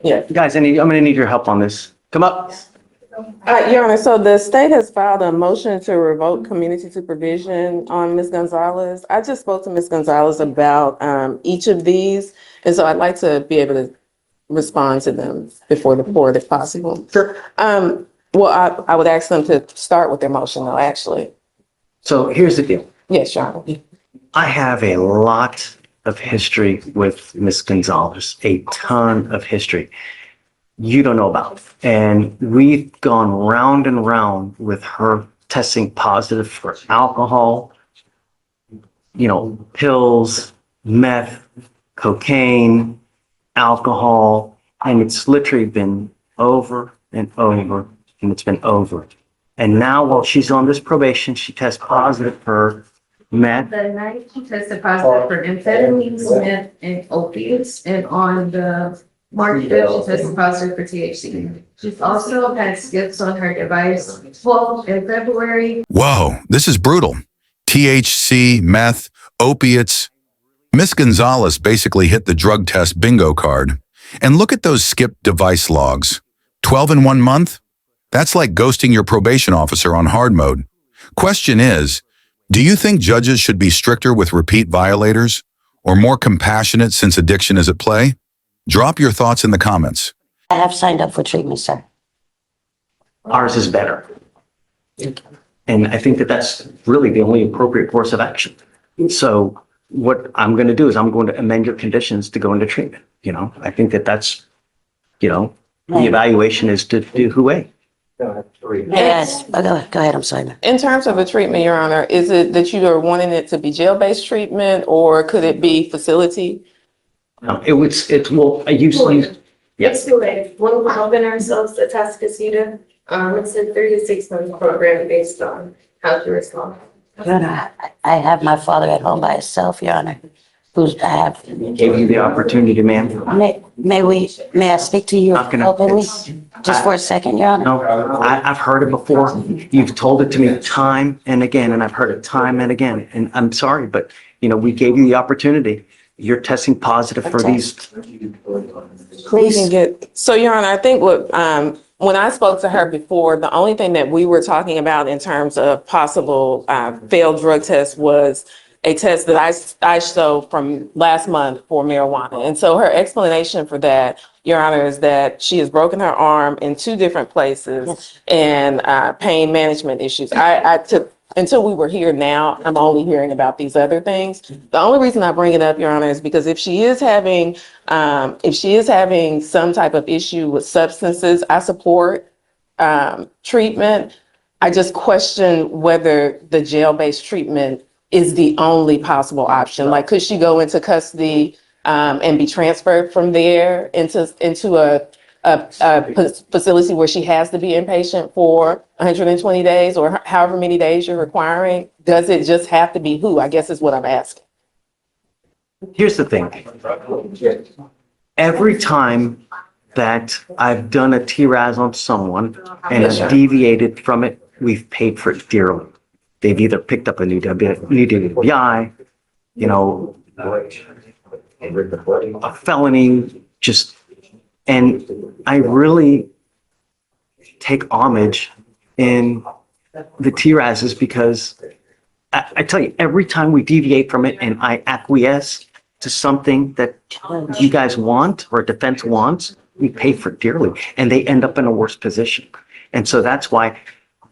Yeah. Guys, I'm gonna need your help on this. Come up. Your Honor, so the state has filed a motion to revoke community supervision on Ms. Gonzalez. I just spoke to Ms. Gonzalez about each of these, and so I'd like to be able to respond to them before the board if possible. Sure. Well, I would ask them to start with their motion though, actually. So here's the deal. Yes, Your Honor. I have a lot of history with Miss Gonzalez, a ton of history you don't know about. And we've gone round and round with her testing positive for alcohol, pills, meth, cocaine, alcohol, and it's literally been over and over, and it's been over. And now while she's on this probation, she tests positive for meth. The night she tested positive for amphetamines, meth, and opiates, and on the March 5th, she tested positive for THC. She's also had skips on her device 12th in February. Whoa, this is brutal. THC, meth, opiates. Miss Gonzalez basically hit the drug test bingo card. And look at those skipped device logs. 12 in 1 month? That's like ghosting your probation officer on hard mode. Question is, do you think judges should be stricter with repeat violators or more compassionate since addiction is at play? Drop your thoughts in the comments. I have signed up for treatment, sir. Ours is better. And I think that that's really the only appropriate course of action. So what I'm going to do is I'm going to amend your conditions to go into treatment. I think that that's, the evaluation is to do who. Yes, go ahead, I'm sorry. In terms of the treatment, Your Honor, is it that you are wanting it to be jail-based treatment or could it be facility? It will, I usually, yes. It's too late. When we're helping ourselves to test casita, it's a 3 to 6 month program based on how to respond. Your Honor, I have my father at home by himself, Your Honor, Gave you the opportunity, ma'am. May I speak to you Not gonna- openly? Just for a second, Your Honor? No, I've heard it before. You've told it to me time and again, and I've heard it time and again. And I'm sorry, but, we gave you the opportunity. You're testing positive for these. Please. So, Your Honor, I think when I spoke to her before, the only thing that we were talking about in terms of possible failed drug tests was a test that I showed from last month for marijuana. And so her explanation for that, Your Honor, is that she has broken her arm in 2 different places. Yes. And pain management issues. Until we were here now, I'm only hearing about these other things. The only reason I bring it up, Your Honor, is because if she is having some type of issue with substances, I support treatment. I just question whether the jail-based treatment is the only possible option. Like, could she go into custody and be transferred from there into a facility where she has to be inpatient for 120 days or however many days you're requiring? Does it just have to be who? I guess is what I'm asking. Here's the thing. Every time that I've done a TRAS on someone and have deviated from it, we've paid for it dearly. They've either picked up a new WI, a felony, and I really take homage in the TRASs because I tell you, every time we deviate from it and I acquiesce to something that you guys want or defense wants, we pay for it dearly and they end up in a worse position. And so that's why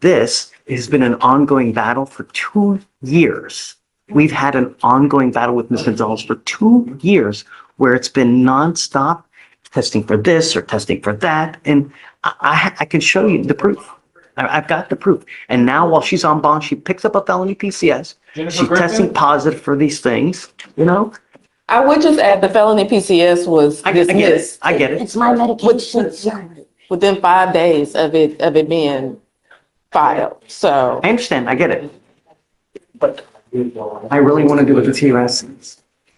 this has been an ongoing battle for 2 years. We've had an ongoing battle with Ms. Gonzalez for 2 years where it's been nonstop testing for this or testing for that. And I can show you the proof. I've got the proof. And now while she's on bond, she picks up a felony PCS. She's testing positive for these things, I would just add the felony PCS was dismissed. I get it. It's my medication. Within 5 days of it being filed. So I understand. I get it. But I really want to do it with the TRS.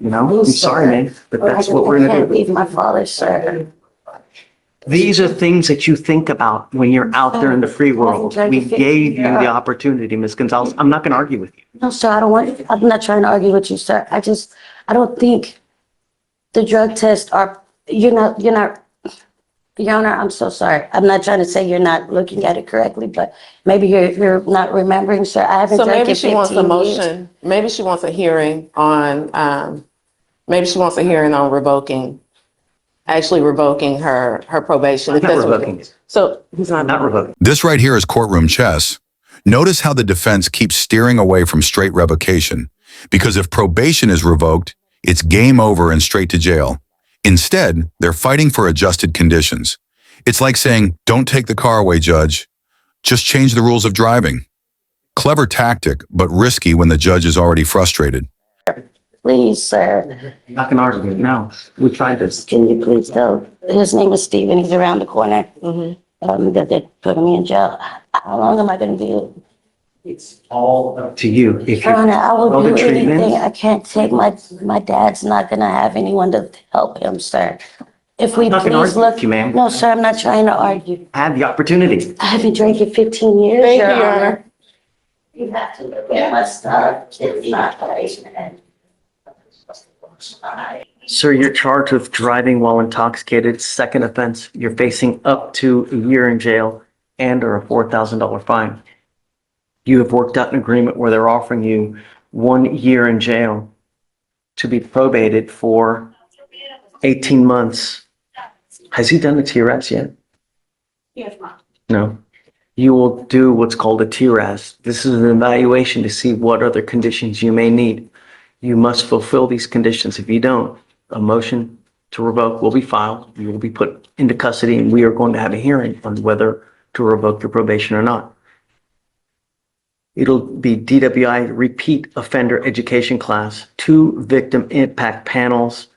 I'm sorry, man, but that's what we're I going can't to do. leave my father, sir. These are things that you think about when you're out there in the free world. We gave you the opportunity, Ms. Gonzalez. I'm not going to argue with you. No, sir, I'm not trying to argue with you, sir. I don't think the drug tests you're not, Your Honor, I'm so sorry. I'm not trying to say you're not looking at it correctly, but maybe you're not remembering, sir. I haven't So drank maybe in she wants a 15 years. motion, maybe she wants a hearing on, maybe she wants a hearing on revoking, actually revoking her probation. if Not that's what- revoking it. So he's not. Not revoking. This right here is courtroom chess. Notice how the defense keeps steering away from straight revocation, because if probation is revoked, it's game over and straight to jail. Instead, they're fighting for adjusted conditions. It's like saying, don't take the car away, judge. Just change the rules of driving. Clever tactic, but risky when the judge is already frustrated. Please, sir, Not gonna argue. No, we tried this. can you please tell, his name is Steven, he's around the corner. That they're putting me in jail. How long am I gonna be? It's all up to you. If Your Honor, I will Well, do the treatment- anything. I can't take my dad's not gonna have anyone to help him, sir. If we I'm not gonna please argue look. with you, ma'am. No, sir, I'm not trying to argue. Have the opportunity. I haven't drank in 15 years, Thank Your you, Your Honor. Honor. You have to look at my stuff. It's not right. Sir, you're charged with driving while intoxicated. Second offense, you're facing up to a year in jail and or a $4,000 fine. You have worked out an agreement where they're offering you 1 year in jail to be probated for 18 months. Has he done the TRS yet? Yes, ma'am. No. You will do what's called a TRAS. This is an evaluation to see what other conditions you may need. You must fulfill these conditions. If you don't, a motion to revoke will be filed. You will be put into custody, and we are going to have a hearing on whether to revoke your probation or not. It'll be DWI repeat offender education class, 2 victim impact panels,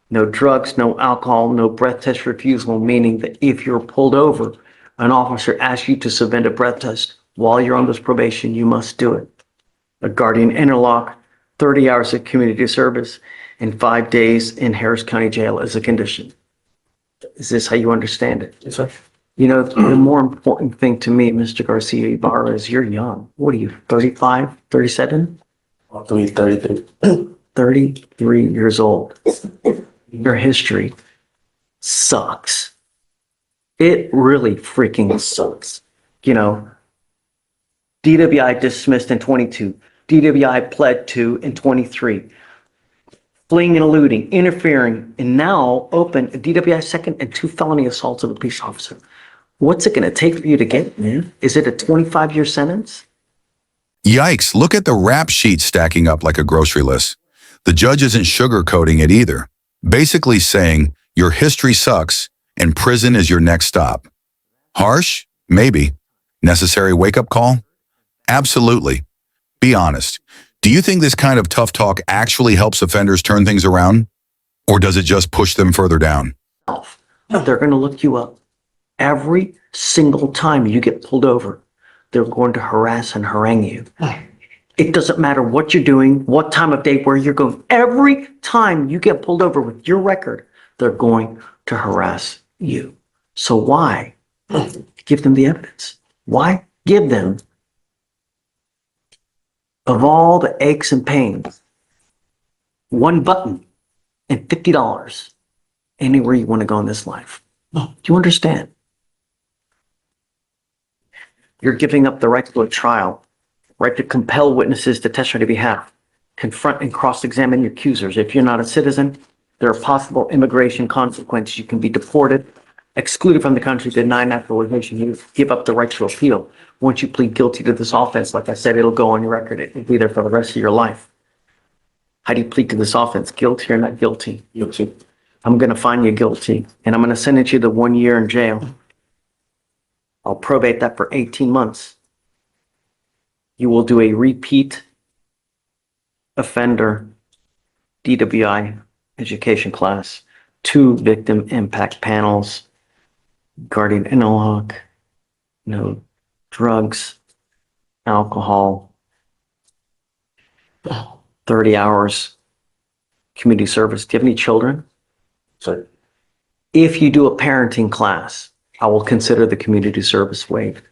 no drugs, no alcohol, no breath test refusal, meaning that if you're pulled over, an officer asks you to submit a breath test while you're on this probation, you must do it. A guardian interlock, 30 hours of community service, and 5 days in Harris County Jail as a condition. Is this how you understand it? Yes, sir. You know, the more important thing to me, Mr. Garcia Ibarra, is you're young. What are you, 35, 37? 33. 33 years old. Your history sucks. It really freaking sucks. You know, DWI dismissed in 22. DWI pled to in 23. Fleeing and eluding, interfering, and now open a DWI second and 2 felony assaults of a police officer. What's it going to take for you to get, man? Is it a 25-year sentence? Yikes, look at the rap sheet stacking up like a grocery list. The judge isn't sugarcoating it either, basically saying your history sucks and prison is your next stop. Harsh? Maybe. Necessary wake-up call? Absolutely. Be honest. Do you think this kind of tough talk actually helps offenders turn things around? Or does it just push them further down? They're going to look you up. Every single time you get pulled over, they're going to harass and harangue you. It doesn't matter what you're doing, what time of day, where you're going. Every time you get pulled over with your record, they're going to harass you. So why give them the evidence? Why give them, of all the aches and pains, one button and $50 anywhere you want to go in this life? Do you understand? You're giving up the right to go to trial, right to compel witnesses to testify on your behalf, confront and cross-examine your accusers. If you're not a citizen, there are possible immigration consequences. You can be deported, excluded from the country, denied naturalization. You give up the right to appeal. Once you plead guilty to this offense, like I said, it'll go on your record. It'll be there for the rest of your life. How do you plead to this offense? Guilty or not guilty? Guilty. I'm going to find you guilty, and I'm going to sentence you to 1 year in jail. I'll probate that for 18 months. You will do a repeat offender DWI education class, 2 victim impact panels, guardian interlock, no drugs, alcohol, 30 hours community service. Do you have any children? Sir. If you do a parenting class, I will consider the community service waived.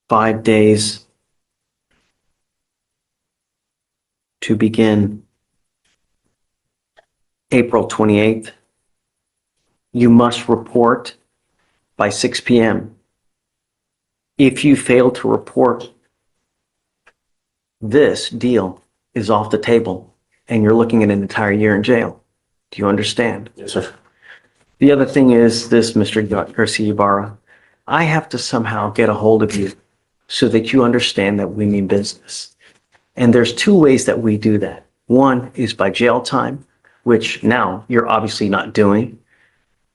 Five days to begin April 28th. You must report by 6 p.m. If you fail to report, this deal is off the table and you're looking at an entire year in jail. Do you understand? Yes, sir. The other thing is this, Mr. Garcia Ibarra, I have to somehow get a hold of you so that you understand that we mean business. And there's two ways that we do that. One is by jail time, which now you're obviously not doing.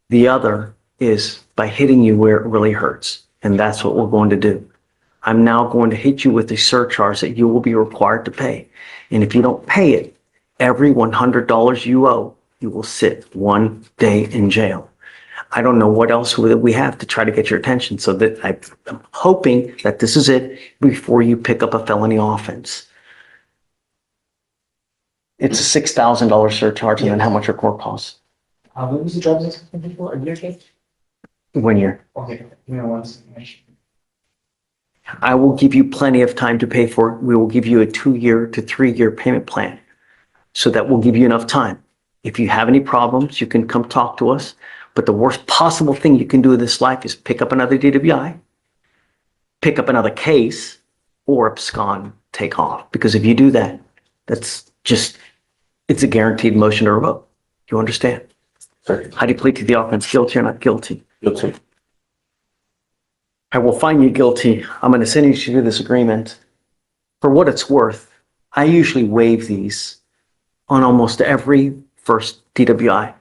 The other is by hitting you where it really hurts. And that's what we're going to do. I'm now going to hit you with a surcharge that you will be required to pay. And if you don't pay it, every $100 you owe, you will sit 1 day in jail. I don't know what else we have to try to get your attention, so that I'm hoping that this is it before you pick up a felony offense. It's a $6,000 surcharge, and then how much your court costs? What was the driver's license before? A year ago? 1 year. Okay, give me one second. I will give you plenty of time to pay for it. We will give you a 2-year to 3-year payment plan. So that will give you enough time. If you have any problems, you can come talk to us. But the worst possible thing you can do in this life is pick up another DWI, pick up another case, or abscond, take off. Because if you do that, that's just, it's a guaranteed motion to revoke. You understand? Sir. How do you plead to the offense? Guilty or not guilty? Guilty. I will find you guilty. I'm going to send you to this agreement. For what it's worth, I usually waive these on almost every first DWI.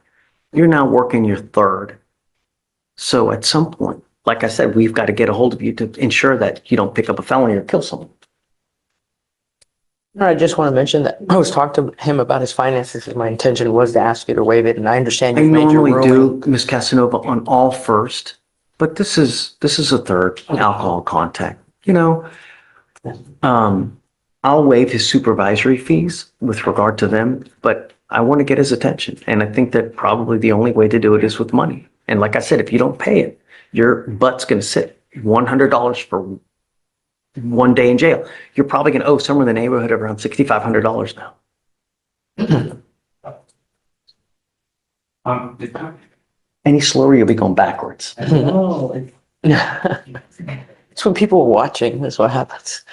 You're now working your third. So at some point, like I said, we've got to get a hold of you to ensure that you don't pick up a felony or kill someone. No, I just want to mention that I was talking to him about his finances, and my intention was to ask you to waive it, and I understand I you've made your normally ruling. do, Ms. Casanova, on all first, but this is a third alcohol contact, you know? I'll waive his supervisory fees with regard to them, but I want to get his attention. And I think that probably the only way to do it is with money. And like I said, if you don't pay it, your butt's going to sit $100 for 1 day in jail. You're probably going to owe somewhere in the neighborhood of around $6,500 now. Any slower, you'll be going backwards. No, It's when people are watching, that's what happens.